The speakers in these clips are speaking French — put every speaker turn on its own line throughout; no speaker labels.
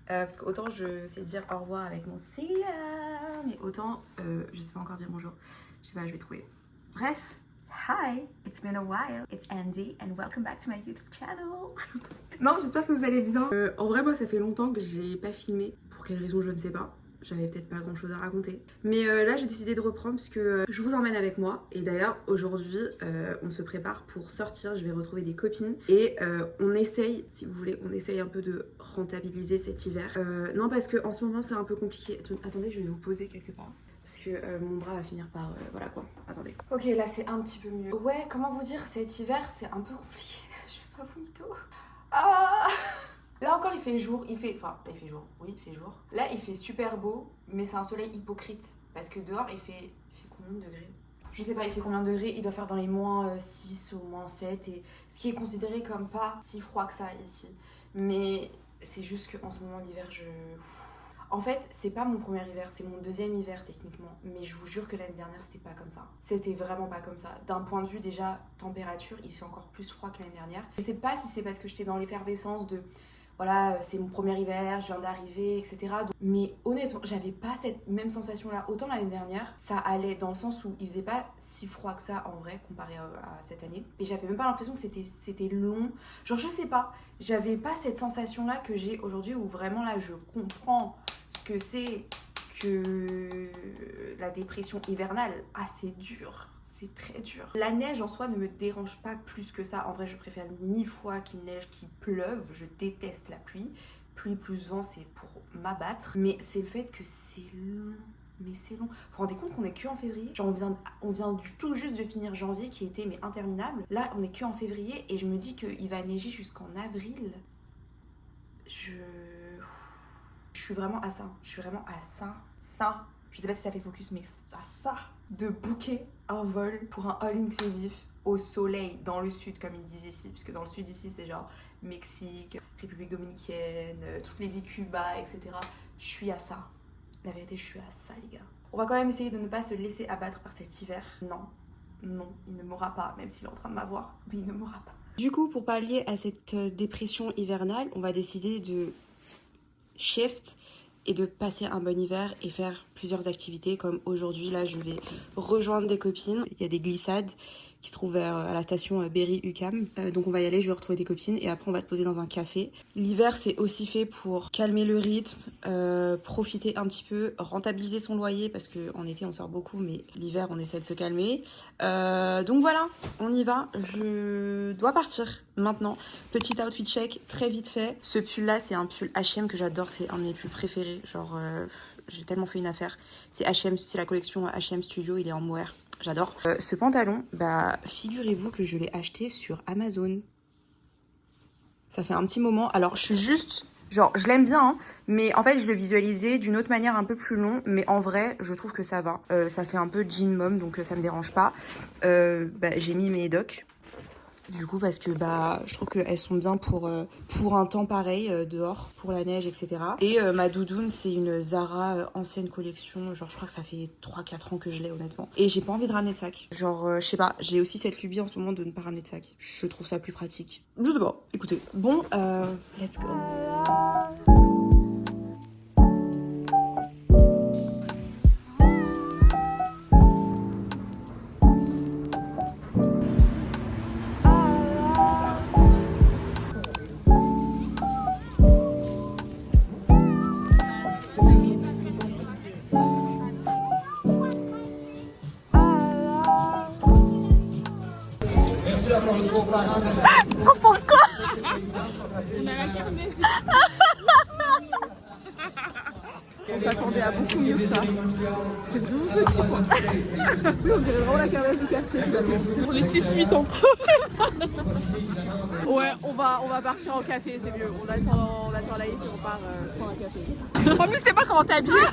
Parce que autant je sais dire au revoir avec mon see ya, mais autant je sais pas encore dire bonjour. Je sais pas, je vais trouver. Bref, hi, it's been a while, it's Andy and welcome back to my YouTube channel. Non, j'espère que vous allez bien. En vrai, moi, ça fait longtemps que j'ai pas filmé. Pour quelle raison, je ne sais pas. J'avais peut-être pas grand chose à raconter. Mais là, j'ai décidé de reprendre parce que je vous emmène avec moi. Et d'ailleurs, aujourd'hui, on se prépare pour sortir. Je vais retrouver des copines. Et on essaye, si vous voulez, on essaye un peu de rentabiliser cet hiver. Non, parce qu'en ce moment, c'est un peu compliqué. Attendez, je vais vous poser quelque part. Parce que mon bras va finir par... voilà quoi. Attendez. Ok, là, c'est un petit peu mieux. Ouais, comment vous dire, cet hiver, c'est un peu compliqué. Je fais pas bonito. Ah! Là encore il fait jour, il fait jour, oui il fait jour. Là il fait super beau, mais c'est un soleil hypocrite. Parce que dehors il fait combien de degrés? Je sais pas, il fait combien de degrés? Il doit faire dans les moins 6 ou moins 7. Et ce qui est considéré comme pas si froid que ça ici. Mais c'est juste qu'en ce moment l'hiver En fait, c'est pas mon premier hiver, c'est mon deuxième hiver techniquement. Mais je vous jure que l'année dernière, c'était pas comme ça. C'était vraiment pas comme ça. D'un point de vue déjà température, il fait encore plus froid que l'année dernière. Je sais pas si c'est parce que j'étais dans l'effervescence de... Voilà, c'est mon premier hiver, je viens d'arriver, etc. Mais honnêtement, j'avais pas cette même sensation-là. Autant l'année dernière, ça allait dans le sens où il faisait pas si froid que ça en vrai, comparé à cette année. Et j'avais même pas l'impression que c'était long. Genre, je sais pas, j'avais pas cette sensation-là que j'ai aujourd'hui où vraiment là, je comprends ce que c'est que la dépression hivernale. Ah, c'est dur. C'est très dur. La neige en soi ne me dérange pas plus que ça. En vrai, je préfère 1000 fois qu'il neige, qu'il pleuve. Je déteste la pluie. Pluie plus vent, c'est pour m'abattre. Mais c'est le fait que c'est long. Mais c'est long. Vous vous rendez compte qu'on est que en février? Genre on vient du tout juste de finir janvier qui était mais interminable. Là, on est que en février et je me dis qu'il va neiger jusqu'en avril. Je suis vraiment à ça. Je suis vraiment à ça. Je sais pas si ça fait focus, mais à ça. De booker un vol pour un all-inclusif au soleil dans le sud, comme ils disent ici. Puisque dans le sud ici, c'est genre Mexique, République Dominicaine, toutes les îles Cuba, etc. Je suis à ça. La vérité, je suis à ça, les gars. On va quand même essayer de ne pas se laisser abattre par cet hiver. Non, il ne m'aura pas, même s'il est en train de m'avoir. Mais il ne m'aura pas. Du coup, pour pallier à cette dépression hivernale, on va décider de shift et de passer un bon hiver et faire plusieurs activités. Comme aujourd'hui, là, je vais rejoindre des copines. Il y a des glissades qui se trouvent à la station Berry-UQAM. Donc on va y aller, je vais retrouver des copines et après on va se poser dans un café. L'hiver, c'est aussi fait pour calmer le rythme, profiter un petit peu, rentabiliser son loyer parce qu'en été, on sort beaucoup, mais l'hiver, on essaie de se calmer. Donc voilà, on y va. Je dois partir maintenant. Petit outfit check, très vite fait. Ce pull-là, c'est un pull H&M que j'adore, c'est un de mes pulls préférés. Genre, j'ai tellement fait une affaire. C'est H&M, c'est la collection H&M Studio, il est en mohair. J'adore. Ce pantalon, bah, figurez-vous que je l'ai acheté sur Amazon. Ça fait un petit moment. Alors, je suis juste... Genre, je l'aime bien, hein, mais en fait, je le visualisais d'une autre manière un peu plus long. Mais en vrai, je trouve que ça va. Ça fait un peu jean mom, donc ça me dérange pas. J'ai mis mes docs. Du coup, parce que bah, je trouve qu'elles sont bien pour un temps pareil, dehors, pour la neige, etc. Et ma doudoune, c'est une Zara ancienne collection. Genre, je crois que ça fait 3-4 ans que je l'ai, honnêtement. Et j'ai pas envie de ramener de sac. Genre, je sais pas, j'ai aussi cette lubie en ce moment de ne pas ramener de sac. Je trouve ça plus pratique. Je sais pas, écoutez. Bon, let's go. T'en penses quoi?
On s'attendait à beaucoup mieux que ça. C'est vraiment petit quoi. Oui, on dirait vraiment la caverne du quartier finalement. Pour les 6-8 ans. Ouais, on va partir en café, c'est mieux. On attend Laïf et on part prendre un café. En plus, c'est pas comment t'es habillée.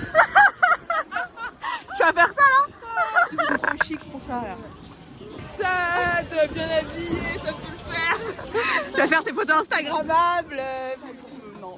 Tu vas faire ça là? C'est trop chic pour ça là. Ça, tu vas bien habillé, ça peut le faire. Tu vas faire tes photos instagrammables. Non.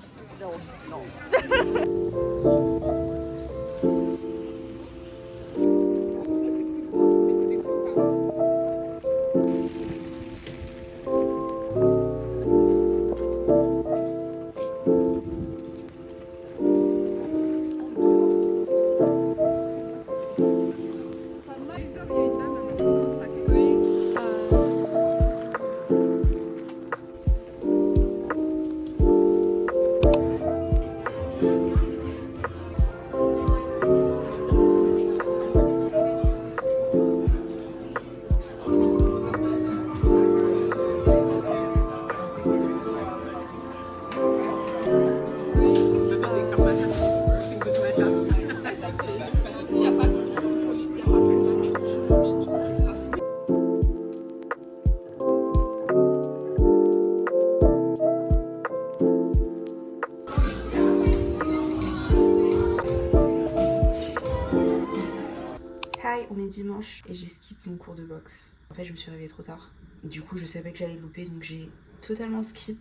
on est dimanche et j'ai skip mon cours de boxe. En fait, je me suis réveillée trop tard. Du coup, je savais que j'allais louper, donc j'ai totalement skip.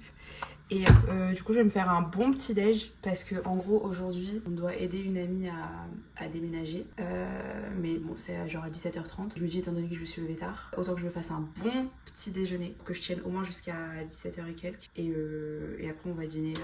Et du coup, je vais me faire un bon petit déj parce que en gros, aujourd'hui, on doit aider une amie à déménager. Mais bon, c'est genre à 17h30. Je me dis, étant donné que je me suis levée tard, autant que je me fasse un bon petit déjeuner pour que je tienne au moins jusqu'à 17h et quelques. Et après, on va dîner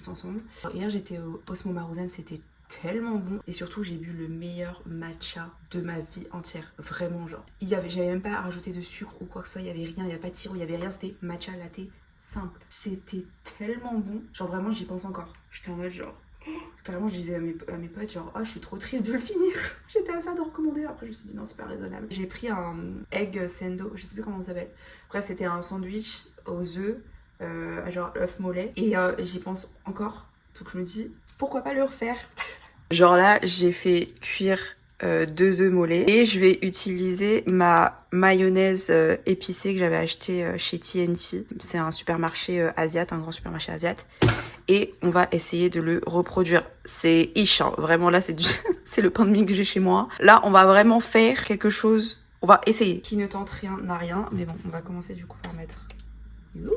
tout ensemble. Hier, j'étais au Osmo Maruzen, c'était tellement bon. Et surtout, j'ai bu le meilleur matcha de ma vie entière. Vraiment, genre. J'avais même pas à rajouter de sucre ou quoi que ce soit. Il y avait rien, il n'y avait pas de sirop, il y avait rien. C'était matcha latte simple. C'était tellement bon. Genre, vraiment, j'y pense encore. J'étais en mode, genre. Carrément, je disais à mes potes, genre, oh, je suis trop triste de le finir. J'étais à ça de recommander. Après, je me suis dit, non, c'est pas raisonnable. J'ai pris un egg sando, je sais plus comment ça s'appelle. Bref, c'était un sandwich aux œufs, genre œuf mollet. Et j'y pense encore. Donc, je me dis, pourquoi pas le refaire? Genre là, j'ai fait cuire 2 œufs mollets et je vais utiliser ma mayonnaise épicée que j'avais achetée chez TNT. C'est un supermarché asiate, un grand supermarché asiate. Et on va essayer de le reproduire. C'est ish, hein. Vraiment là, c'est c'est le pain de mie que j'ai chez moi. Là, on va vraiment faire quelque chose. On va essayer. Qui ne tente rien n'a rien. Mais bon, on va commencer du coup par mettre. Je sais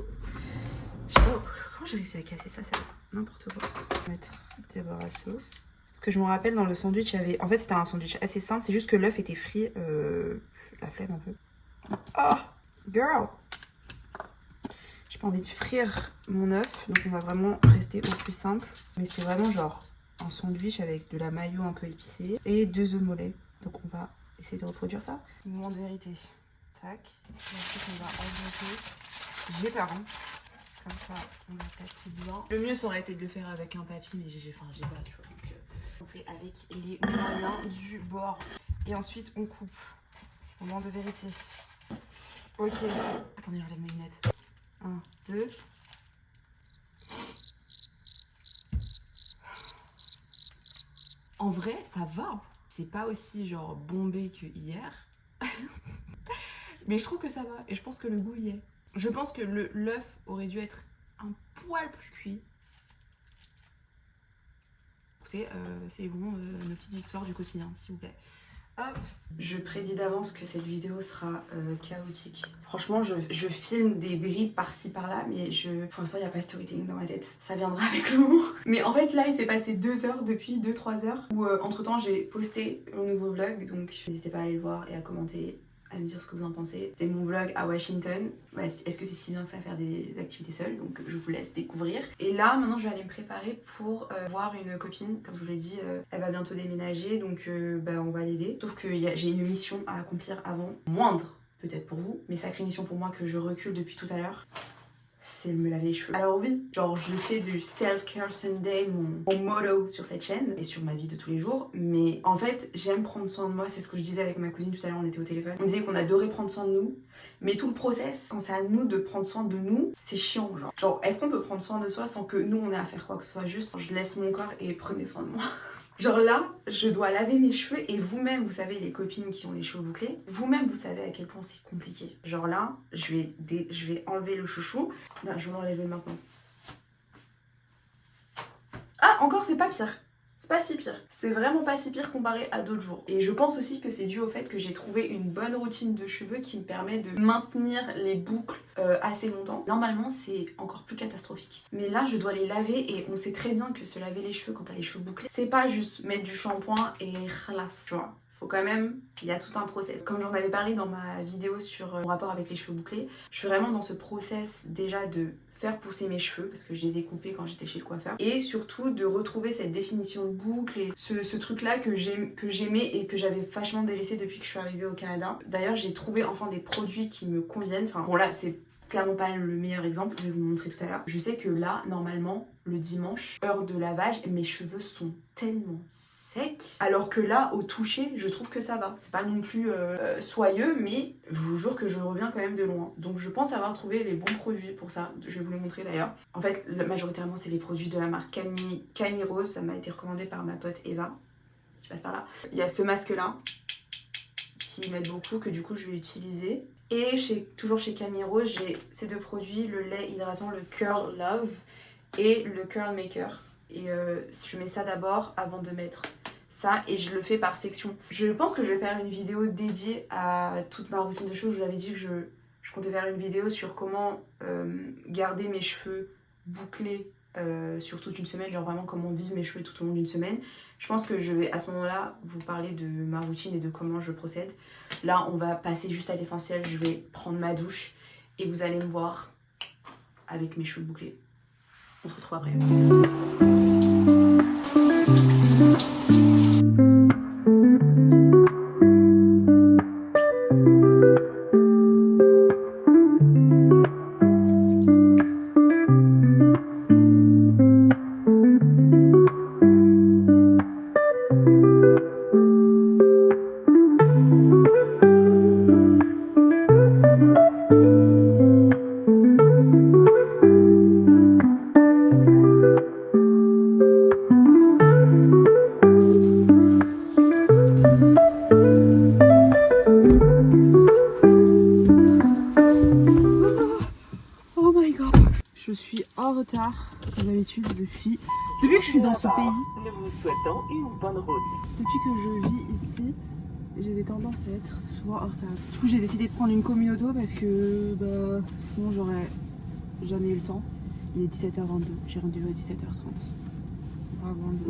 pas comment j'ai réussi à casser ça, c'est n'importe quoi. On va mettre des barres à sauce. Parce que je me rappelle dans le sandwich, il y avait... En fait, c'était un sandwich assez simple. C'est juste que l'œuf était frit. La flemme un peu. Oh, girl! J'ai pas envie de frire mon œuf. Donc, on va vraiment rester au plus simple. Mais c'est vraiment genre un sandwich avec de la mayo un peu épicée. Et 2 œufs mollets. Donc, on va essayer de reproduire ça. Moment de vérité. Tac. Et ensuite, on va augmenter. J'ai peur, hein. Comme ça, on aplatit bien. Le mieux, ça aurait été de le faire avec un papier, mais j'ai pas, tu vois. Donc, on fait avec les moyens du bord. Et ensuite, on coupe. Moment de vérité. Ok. Attendez, j'enlève mes lunettes. 1, 2. En vrai, ça va. C'est pas aussi genre bombé que hier. Mais je trouve que ça va. Et je pense que le goût y est. Je pense que l'œuf aurait dû être un poil plus cuit. Écoutez, c'est bon, nos petites victoires du quotidien, s'il vous plaît. Hop. Je prédis d'avance que cette vidéo sera chaotique. Franchement, je filme des bribes par-ci par-là, mais pour l'instant, il n'y a pas de storytelling dans ma tête. Ça viendra avec le moment. Mais en fait, là, il s'est passé 2 heures depuis, 2-3 heures, où entre-temps, j'ai posté mon nouveau vlog. Donc, n'hésitez pas à aller le voir et à commenter, à me dire ce que vous en pensez. C'est mon vlog à Washington. Ouais, est-ce que c'est si bien que ça faire des activités seules? Donc je vous laisse découvrir. Et là, maintenant, je vais aller me préparer pour voir une copine. Comme je vous l'ai dit, elle va bientôt déménager, donc on va l'aider. Sauf que j'ai une mission à accomplir avant. Moindre, peut-être pour vous, mais sacrée mission pour moi que je recule depuis tout à l'heure. C'est me laver les cheveux. Alors oui, genre je fais du self-care Sunday, mon motto sur cette chaîne et sur ma vie de tous les jours. Mais en fait, j'aime prendre soin de moi. C'est ce que je disais avec ma cousine tout à l'heure, on était au téléphone. On disait qu'on adorait prendre soin de nous. Mais tout le process, quand c'est à nous de prendre soin de nous, c'est chiant. Genre est-ce qu'on peut prendre soin de soi sans que nous on ait à faire quoi que ce soit? Juste, je laisse mon corps et prenez soin de moi. Genre là, je dois laver mes cheveux et vous-même, vous savez, les copines qui ont les cheveux bouclés, vous-même, vous savez à quel point c'est compliqué. Genre là, je vais enlever le chouchou. Non, je vais l'enlever maintenant. Ah, encore, c'est pas pire. C'est pas si pire. C'est vraiment pas si pire comparé à d'autres jours. Et je pense aussi que c'est dû au fait que j'ai trouvé une bonne routine de cheveux qui me permet de maintenir les boucles assez longtemps. Normalement, c'est encore plus catastrophique. Mais là, je dois les laver et on sait très bien que se laver les cheveux quand t'as les cheveux bouclés, c'est pas juste mettre du shampoing et khalas, tu vois. Faut quand même, il y a tout un process. Comme j'en avais parlé dans ma vidéo sur mon rapport avec les cheveux bouclés, je suis vraiment dans ce process déjà de faire pousser mes cheveux parce que je les ai coupés quand j'étais chez le coiffeur et surtout de retrouver cette définition de boucle et ce truc là que j'aimais et que j'avais vachement délaissé depuis que je suis arrivée au Canada. D'ailleurs j'ai trouvé enfin des produits qui me conviennent. Enfin bon là c'est clairement pas le meilleur exemple, je vais vous le montrer tout à l'heure. Je sais que là normalement le dimanche, heure de lavage, mes cheveux sont tellement secs. Alors que là, au toucher, je trouve que ça va. C'est pas non plus soyeux, mais je vous jure que je reviens quand même de loin. Donc je pense avoir trouvé les bons produits pour ça. Je vais vous les montrer d'ailleurs. En fait, majoritairement, c'est les produits de la marque Camille Rose. Ça m'a été recommandé par ma pote Eva. Si tu passes par là. Il y a ce masque-là qui m'aide beaucoup, que du coup, je vais utiliser. Et toujours chez Camille Rose, j'ai ces 2 produits, le lait hydratant, le Curl Love et le Curl Maker. Et je mets ça d'abord avant de mettre ça et je le fais par section. Je pense que je vais faire une vidéo dédiée à toute ma routine de cheveux. Je vous avais dit que je comptais faire une vidéo sur comment garder mes cheveux bouclés sur toute une semaine, genre vraiment comment vivre mes cheveux tout au long d'une semaine. Je pense que je vais à ce moment-là vous parler de ma routine et de comment je procède. Là, on va passer juste à l'essentiel. Je vais prendre ma douche et vous allez me voir avec mes cheveux bouclés. On se retrouve après. Je suis en retard, comme d'habitude, depuis que je suis dans ce pays. Depuis que je vis ici, j'ai des tendances à être souvent en retard. Du coup, j'ai décidé de prendre une communauto parce que sinon j'aurais jamais eu le temps. Il est 17h22, j'ai rendez-vous à 17h30. Bravo Andy.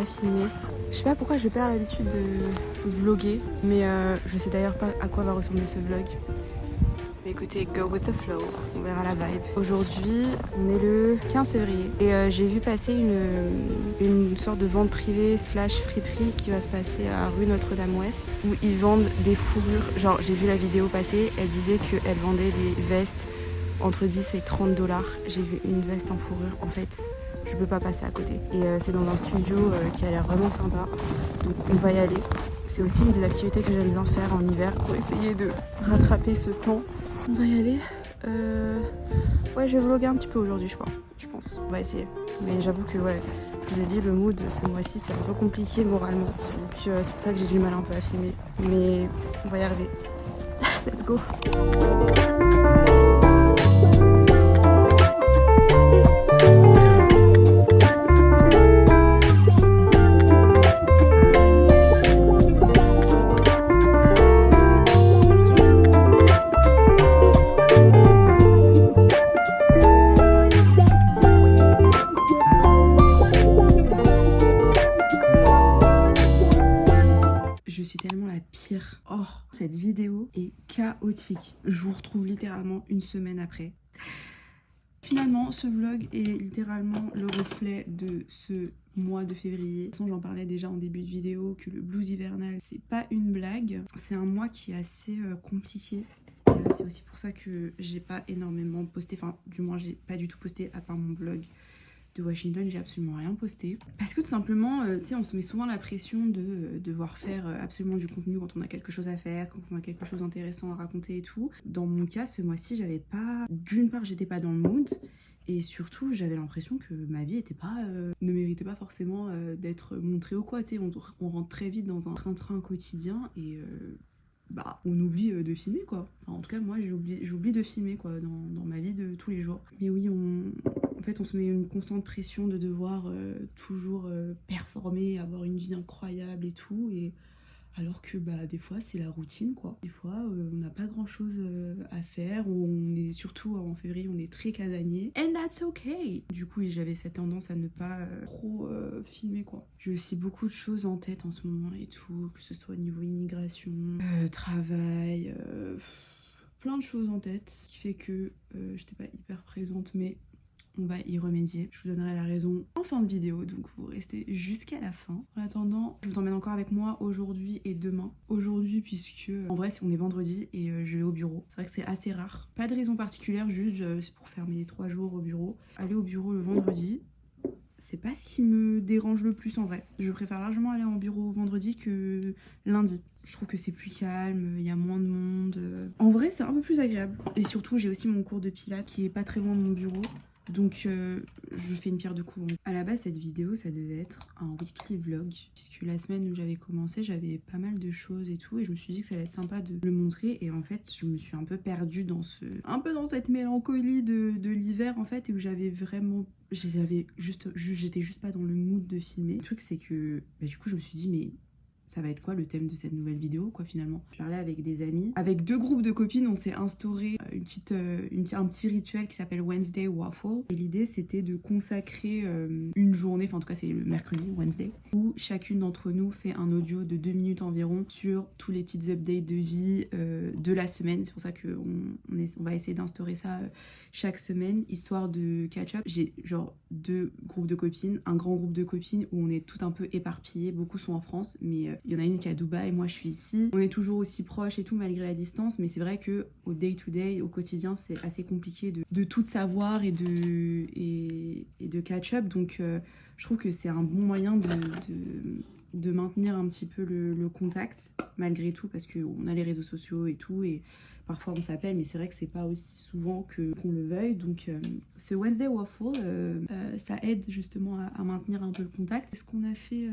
Filmé. Je sais pas pourquoi je perds l'habitude de vlogger, mais je sais d'ailleurs pas à quoi va ressembler ce vlog. Mais écoutez, go with the flow, on verra la vibe. Aujourd'hui, on est le 15 février et j'ai vu passer une sorte de vente privée / friperie qui va se passer à rue Notre-Dame-Ouest où ils vendent des fourrures. Genre, j'ai vu la vidéo passer, elle disait qu'elle vendait des vestes entre 10 et 30 $. J'ai vu une veste en fourrure, en fait. Je peux pas passer à côté. Et c'est dans un studio qui a l'air vraiment sympa. Donc on va y aller. C'est aussi une des activités que j'aime bien faire en hiver pour essayer de rattraper ce temps. On va y aller. Ouais, je vais vlogger un petit peu aujourd'hui, je pense. On va essayer. Mais j'avoue que ouais, je vous ai dit, le mood ce mois-ci c'est un peu compliqué moralement. Donc c'est pour ça que j'ai du mal un peu à filmer. Mais on va y arriver. Let's go. Cette vidéo est chaotique. Je vous retrouve littéralement une semaine après. Finalement, ce vlog est littéralement le reflet de ce mois de février. De toute façon, j'en parlais déjà en début de vidéo que le blues hivernal, c'est pas une blague. C'est un mois qui est assez compliqué. C'est aussi pour ça que j'ai pas énormément posté. Enfin, du moins, j'ai pas du tout posté à part mon vlog de Washington, j'ai absolument rien posté. Parce que tout simplement, tu sais, on se met souvent la pression de devoir faire absolument du contenu quand on a quelque chose à faire, quand on a quelque chose d'intéressant à raconter et tout. Dans mon cas, ce mois-ci, j'avais pas... D'une part, j'étais pas dans le mood. Et surtout, j'avais l'impression que ma vie était pas, ne méritait pas forcément d'être montrée ou quoi. Tu sais, on rentre très vite dans un train-train quotidien et... on oublie de filmer quoi. Enfin, en tout cas moi j'oublie de filmer quoi dans ma vie de tous les jours. Mais oui, en fait on se met une constante pression de devoir toujours performer, avoir une vie incroyable et tout, et alors que des fois c'est la routine quoi. Des fois on n'a pas grand chose à faire, on est surtout en février, on est très casanier, and that's okay. Du coup j'avais cette tendance à ne pas trop filmer quoi. J'ai aussi beaucoup de choses en tête en ce moment et tout, que ce soit au niveau immigration, travail, plein de choses en tête, ce qui fait que j'étais pas hyper présente, mais on va y remédier. Je vous donnerai la raison en fin de vidéo, donc vous restez jusqu'à la fin. En attendant, je vous emmène encore avec moi aujourd'hui et demain. Aujourd'hui, puisque en vrai, on est vendredi et je vais au bureau. C'est vrai que c'est assez rare. Pas de raison particulière, juste c'est pour faire mes 3 jours au bureau. Aller au bureau le vendredi,
c'est pas ce qui me dérange le plus en vrai. Je préfère largement aller en bureau vendredi que lundi. Je trouve que c'est plus calme, il y a moins de monde. En vrai, c'est un peu plus agréable. Et surtout, j'ai aussi mon cours de pilates qui est pas très loin de mon bureau. Donc je fais une pierre deux coups. À la base, cette vidéo, ça devait être un weekly vlog. Puisque la semaine où j'avais commencé, j'avais pas mal de choses et tout. Et je me suis dit que ça allait être sympa de le montrer. Et en fait, je me suis un peu perdue dans cette mélancolie de l'hiver en fait. Et où j'avais vraiment... j'étais juste pas dans le mood de filmer. Le truc, c'est que du coup, je me suis dit, mais... ça va être quoi le thème de cette nouvelle vidéo quoi finalement. Je parlais avec des amis, avec 2 groupes de copines, on s'est instauré un petit rituel qui s'appelle Wednesday Waffle. Et l'idée c'était de consacrer une journée, enfin en tout cas c'est le mercredi, Wednesday, où chacune d'entre nous fait un audio de 2 minutes environ sur tous les petites updates de vie de la semaine. C'est pour ça qu'on va essayer d'instaurer ça chaque semaine, histoire de catch-up. J'ai genre 2 groupes de copines, un grand groupe de copines où on est tout un peu éparpillés, beaucoup sont en France, mais il y en a une qui est à Dubaï, moi je suis ici. On est toujours aussi proches et tout malgré la distance, mais c'est vrai que au day to day, au quotidien, c'est assez compliqué de tout savoir et de catch up. Donc je trouve que c'est un bon moyen de maintenir un petit peu le contact malgré tout, parce qu'on a les réseaux sociaux et tout, et parfois on s'appelle, mais c'est vrai que c'est pas aussi souvent qu'on le veuille. Donc ce Wednesday Waffle, ça aide justement à maintenir un peu le contact. Ce qu'on a fait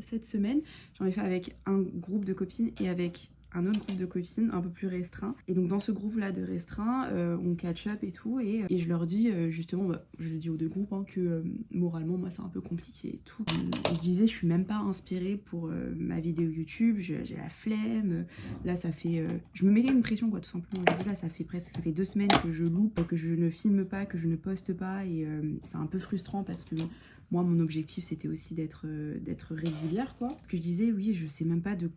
cette semaine, j'en ai fait avec un groupe de copines et avec un autre groupe de copines un peu plus restreint. Et donc dans ce groupe là de restreint, on catch up et tout, et je leur dis justement, je dis aux 2 groupes que moralement moi c'est un peu compliqué et tout. Et je disais, je suis même pas inspirée pour ma vidéo YouTube, j'ai la flemme. Là ça fait, je me mettais une pression quoi tout simplement. Je dis là ça fait 2 semaines que je loupe, que je ne filme pas, que je ne poste pas, et c'est un peu frustrant parce que moi mon objectif c'était aussi d'être régulière quoi. Parce que je disais oui, je sais même pas de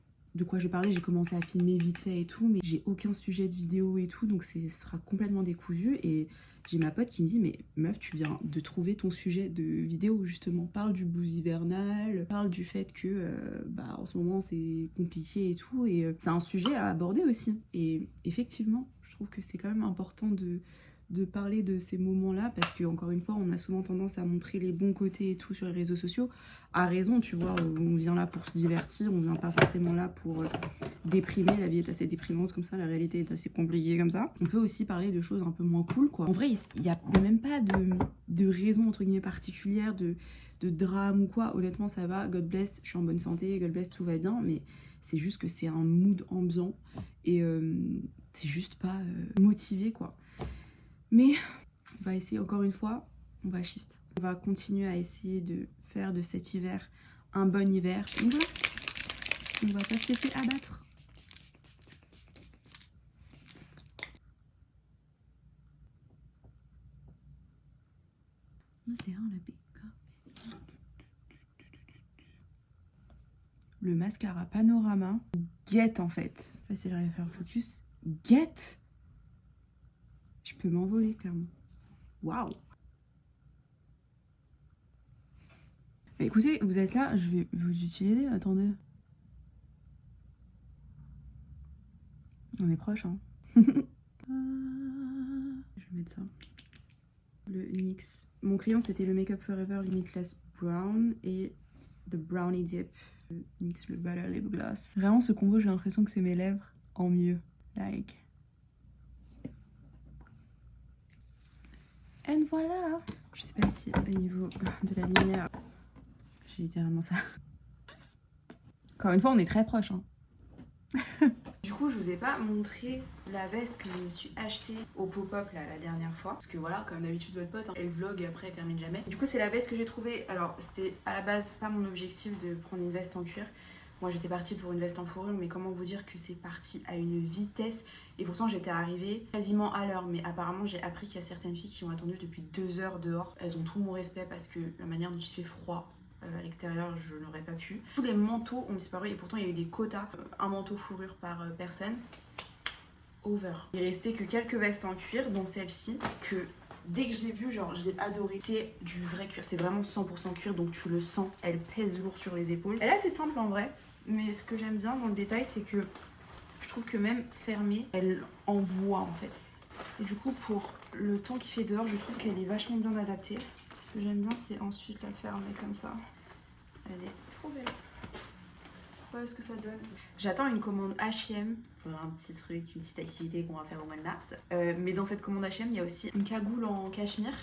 quoi je parlais, j'ai commencé à filmer vite fait et tout, mais j'ai aucun sujet de vidéo et tout, donc ce sera complètement décousu. Et j'ai ma pote qui me dit, mais meuf, tu viens de trouver ton sujet de vidéo justement, parle du blues hivernal, parle du fait que en ce moment c'est compliqué et tout, et c'est un sujet à aborder aussi. Et effectivement, je trouve que c'est quand même important de parler de ces moments-là, parce que encore une fois, on a souvent tendance à montrer les bons côtés et tout sur les réseaux sociaux. À raison, tu vois, on vient là pour se divertir, on vient pas forcément là pour déprimer. La vie est assez déprimante comme ça, la réalité est assez compliquée comme ça. On peut aussi parler de choses un peu moins cool, quoi. En vrai, il y a même pas de raison entre guillemets particulière, de drame ou quoi. Honnêtement, ça va, God bless, je suis en bonne santé, God bless, tout va bien, mais c'est juste que c'est un mood ambiant et c'est juste pas motivé, quoi. Mais on va essayer encore une fois, on va shift. On va continuer à essayer de faire de cet hiver un bon hiver. Donc voilà, on va pas se laisser abattre. Le mascara Panorama Get en fait. Je sais pas si j'arrive à faire un focus. Get. Je peux m'envoler clairement. Waouh. Écoutez, vous êtes là, je vais vous utiliser. Attendez. On est proche, hein. Je vais mettre ça. Le NYX. Mon client, c'était le Make Up Forever Limitless Brown et The Brownie Dip. Le NYX, le Butter Lip Gloss. Vraiment, ce combo, j'ai l'impression que c'est mes lèvres en mieux. Like. Et voilà. Je sais pas si au niveau de la lumière, j'ai littéralement ça. Encore une fois, on est très proches, hein. Du coup, je vous ai pas montré la veste que je me suis achetée au pop-up là la dernière fois. Parce que voilà, comme d'habitude, votre pote, hein, elle vlog et après elle termine jamais. Du coup, c'est la veste que j'ai trouvée. Alors, c'était à la base pas mon objectif de prendre une veste en cuir. Moi, j'étais partie pour une veste en fourrure, mais comment vous dire que c'est parti à une vitesse. Et pourtant, j'étais arrivée quasiment à l'heure. Mais apparemment, j'ai appris qu'il y a certaines filles qui ont attendu depuis 2 heures dehors. Elles ont tout mon respect parce que la manière dont il fait froid à l'extérieur, je n'aurais pas pu. Tous les manteaux ont disparu et pourtant il y a eu des quotas. Un manteau fourrure par personne. Over. Il restait que quelques vestes en cuir, dont celle-ci, que dès que j'ai vu, genre je l'ai adorée. C'est du vrai cuir, c'est vraiment 100% cuir, donc tu le sens, elle pèse lourd sur les épaules. Elle est assez simple en vrai, mais ce que j'aime bien dans le détail, c'est que je trouve que même fermée, elle envoie en fait. Et du coup, pour le temps qu'il fait dehors, je trouve qu'elle est vachement bien adaptée. que j'aime bien, c'est ensuite la fermer comme ça. Elle est trop belle. Voilà ce que ça donne. J'attends une commande H&M. Un petit truc, une petite activité qu'on va faire au mois de mars. Mais dans cette commande H&M, il y a aussi une cagoule en cachemire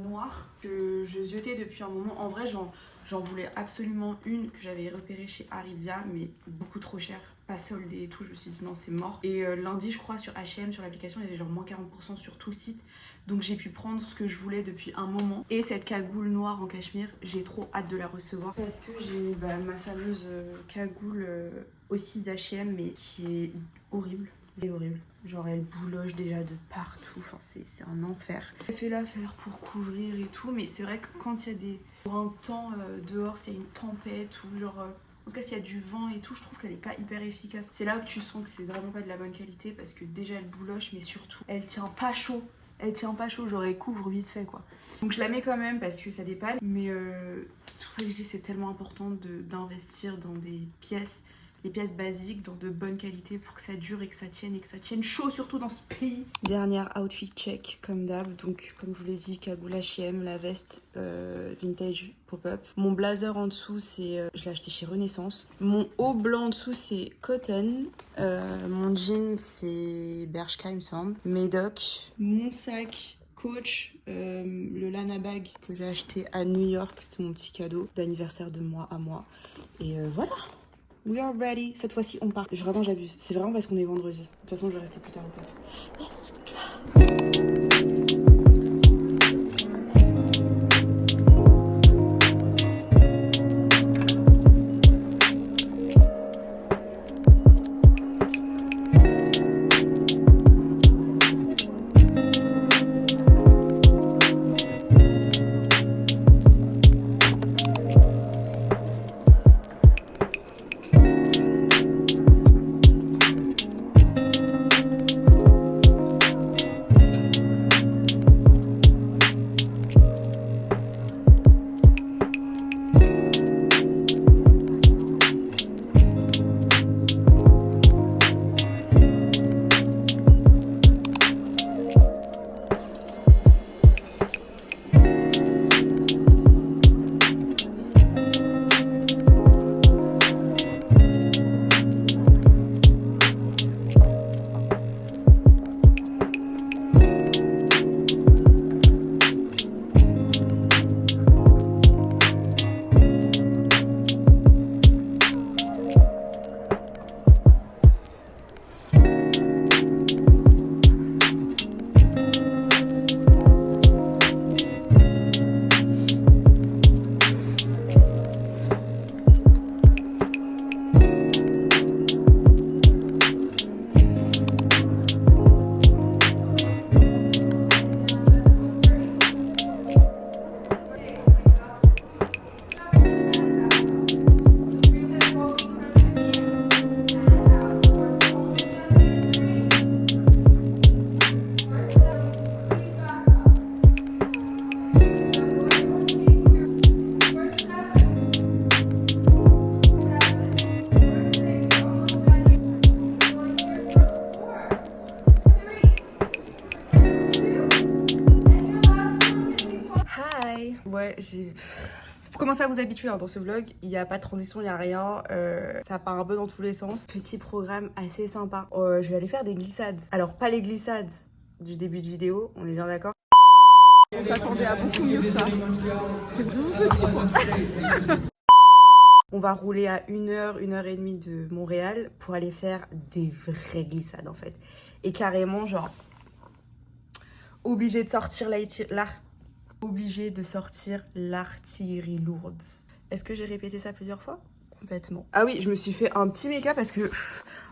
noire que je ziotais depuis un moment. En vrai, j'en voulais absolument une que j'avais repérée chez Aridia, mais beaucoup trop chère. Pas soldée et tout. Je me suis dit non, c'est mort. Et lundi, je crois, sur H&M, sur l'application, il y avait genre moins 40% sur tout le site. Donc j'ai pu prendre ce que je voulais depuis un moment. Et cette cagoule noire en cachemire, j'ai trop hâte de la recevoir. Parce que j'ai ma fameuse cagoule aussi d'H&M, mais qui est horrible. Elle est horrible. Genre elle bouloche déjà de partout. Enfin c'est un enfer. J'ai fait l'affaire pour couvrir et tout. Mais c'est vrai que quand il y a des... Pour un temps dehors, s'il y a une tempête ou genre... En tout cas, s'il y a du vent et tout, je trouve qu'elle est pas hyper efficace. C'est là que tu sens que c'est vraiment pas de la bonne qualité parce que déjà elle bouloche, mais surtout elle tient pas chaud. Elle tient pas chaud, genre elle couvre vite fait quoi. Donc je la mets quand même parce que ça dépanne. Mais c'est pour ça que je dis c'est tellement important d'investir dans des pièces, les pièces basiques, dans de bonne qualité pour que ça dure et que ça tienne chaud surtout dans ce pays. Dernière outfit check comme d'hab. Donc comme je vous l'ai dit, cagoule H&M, la veste vintage pop-up. Mon blazer en dessous c'est, je l'ai acheté chez Renaissance. Mon haut blanc en dessous c'est Cotton. Mon jean c'est Bershka il me semble. Médoc. Mon sac Coach, le Lana bag que j'ai acheté à New York, c'était mon petit cadeau d'anniversaire de moi à moi. Et voilà. We are ready. Cette fois-ci, on part. Vraiment, j'abuse. C'est vraiment parce qu'on est vendredi. De toute façon, je vais rester plus tard au taf. Let's go. Ouais, faut commencer à vous habituer dans ce vlog, il n'y a pas de transition, il n'y a rien, ça part un peu dans tous les sens. Petit programme assez sympa. Je vais aller faire des glissades. Alors pas les glissades du début de vidéo, on est bien d'accord.
On s'attendait à beaucoup mieux que ça. C'est vraiment petit.
On va rouler à 1h30 de Montréal pour aller faire des vraies glissades en fait. Et carrément genre obligé de sortir obligé de sortir l'artillerie lourde. Est-ce que j'ai répété ça plusieurs fois? Complètement. Ah oui, je me suis fait un petit make-up parce que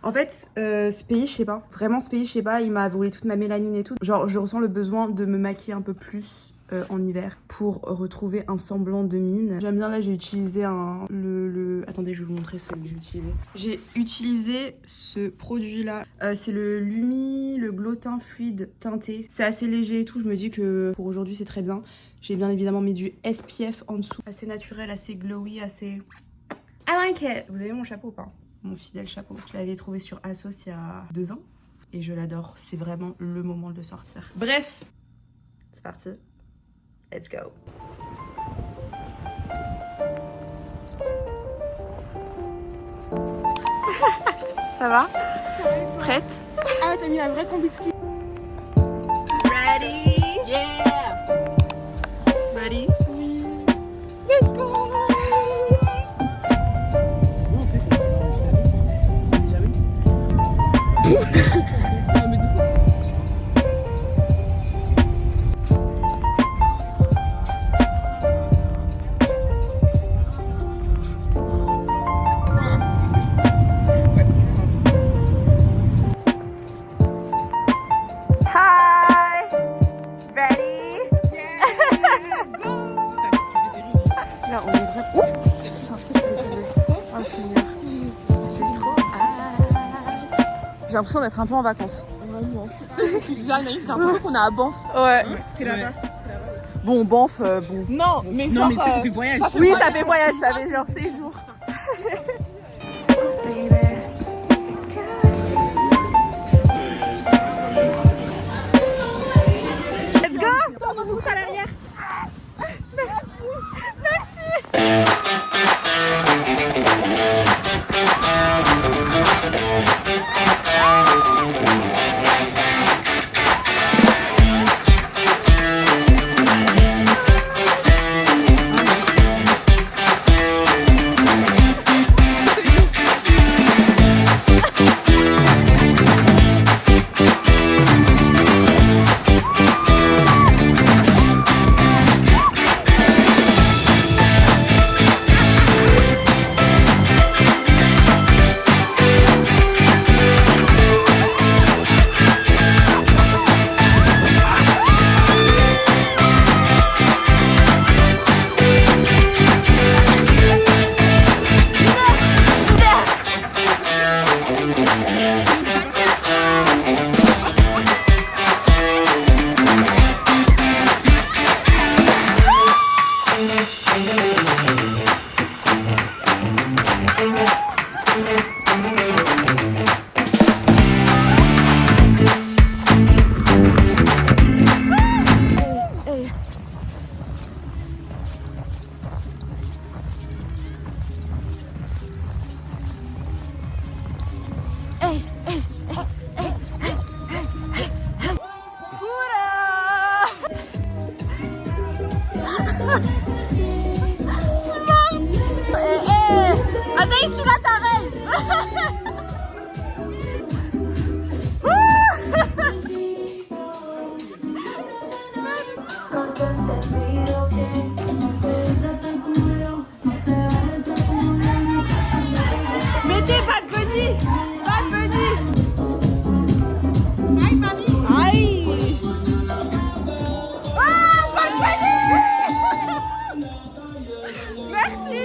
en fait ce pays, je sais pas, vraiment ce pays, je sais pas, il m'a volé toute ma mélanine et tout. Genre je ressens le besoin de me maquiller un peu plus en hiver pour retrouver un semblant de mine. J'aime bien, là j'ai utilisé attendez, je vais vous montrer celui que j'ai utilisé. J'ai utilisé ce produit là, c'est le Lumi, le Glow Teint Fluide teinté. C'est assez léger et tout, je me dis que pour aujourd'hui c'est très bien. J'ai bien évidemment mis du SPF en dessous. Assez naturel, assez glowy, assez... I like it. Vous avez mon chapeau ou pas? Mon fidèle chapeau. Je l'avais trouvé sur Asos il y a 2 ans et je l'adore. C'est vraiment le moment de le sortir. Bref, c'est parti. Let's go.
Ça va? Prête?
Ah, t'as mis la vraie combi de ski.
Ready?
Yeah!
Ready?
Let's go!
Hi! Ready?
Là, on est vraiment. Oh putain, je vais tomber. Oh Seigneur.
J'ai trop hâte.
J'ai l'impression d'être un peu en vacances.
Vraiment. Tu sais ce que je disais à Anaïs, j'ai l'impression qu'on est à Banff.
Ouais.
C'est là-bas.
Bon, Banff, bon.
Non, mais
Non,
genre.
mais tu sais, ça fait voyage.
Oui, ça fait voyage, ça fait genre séjour.
Let's go! Tourne en pouce à l'arrière.
Anaïs, tu la t'arrêtes!
Cosas te pido que no te tratan como yo, no te besas como yo, no te besas.
Mettez Bad Bunny! Bad Bunny! Aïe, mamie! Aïe! Ah, Bad Bunny! Merci!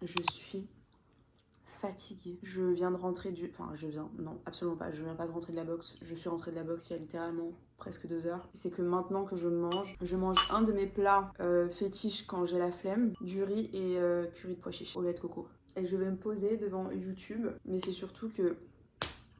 Je suis fatiguée. Je viens de rentrer du... Enfin, non, absolument pas. Je viens pas de rentrer de la boxe. Je suis rentrée de la boxe il y a littéralement presque 2 heures. C'est que maintenant que je mange un de mes plats fétiches quand j'ai la flemme, du riz et curry de pois chiches au lait de coco. Et je vais me poser devant YouTube. Mais c'est surtout que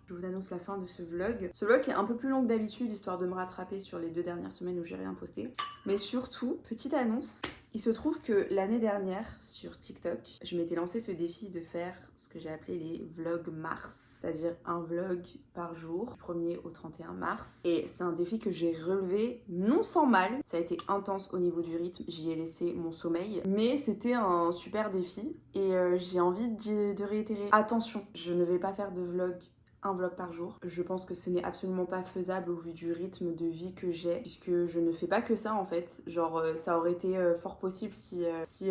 je vous annonce la fin de ce vlog. Ce vlog est un peu plus long que d'habitude, histoire de me rattraper sur les 2 dernières semaines où j'ai rien posté. Mais surtout, petite annonce, il se trouve que l'année dernière, sur TikTok, je m'étais lancé ce défi de faire ce que j'ai appelé les vlogs mars. C'est-à-dire un vlog par jour, du 1er au 31 mars. Et c'est un défi que j'ai relevé non sans mal. Ça a été intense au niveau du rythme, j'y ai laissé mon sommeil. Mais c'était un super défi et j'ai envie de réitérer. Attention, je ne vais pas faire de un vlog par jour. Je pense que ce n'est absolument pas faisable au vu du rythme de vie que j'ai, puisque je ne fais pas que ça en fait. Genre ça aurait été fort possible si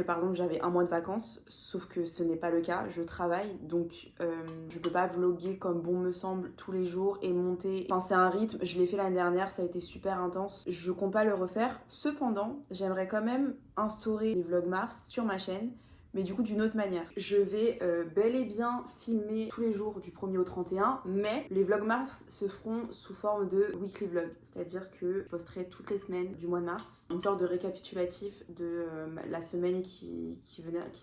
par exemple j'avais un mois de vacances, sauf que ce n'est pas le cas. Je travaille, donc je peux pas vlogger comme bon me semble tous les jours et monter. Enfin c'est un rythme, je l'ai fait l'année dernière, ça a été super intense. Je compte pas le refaire. Cependant, j'aimerais quand même instaurer les vlogs mars sur ma chaîne,
mais du coup d'une autre manière. Je vais bel et bien filmer tous les jours du 1er au 31, mais les vlogmas se feront sous forme de weekly vlog, c'est-à-dire que je posterai toutes les semaines du mois de mars, une sorte de récapitulatif de la semaine qui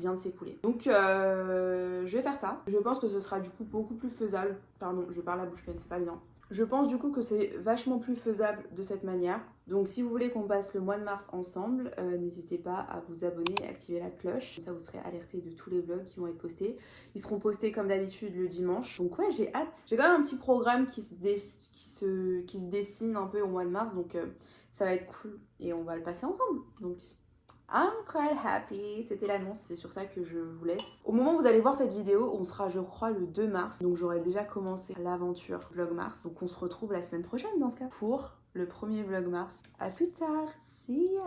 vient de s'écouler. Donc je vais faire ça. Je pense que ce sera du coup beaucoup plus faisable. Pardon, je parle à bouche pleine, c'est pas bien. Je pense du coup que c'est vachement plus faisable de cette manière. Donc si vous voulez qu'on passe le mois de mars ensemble, n'hésitez pas à vous abonner et activer la cloche. Comme ça vous serez alerté de tous les vlogs qui vont être postés. Ils seront postés comme d'habitude le dimanche. Donc ouais, j'ai hâte. J'ai quand même un petit programme qui se dessine un peu au mois de mars. Donc ça va être cool. Et on va le passer ensemble. Donc I'm quite happy. C'était l'annonce, c'est sur ça que je vous laisse. Au moment où vous allez voir cette vidéo, on sera je crois le 2 mars. Donc j'aurai déjà commencé l'aventure vlog mars. Donc on se retrouve la semaine prochaine dans ce cas pour le premier vlog mars. À plus tard. See ya.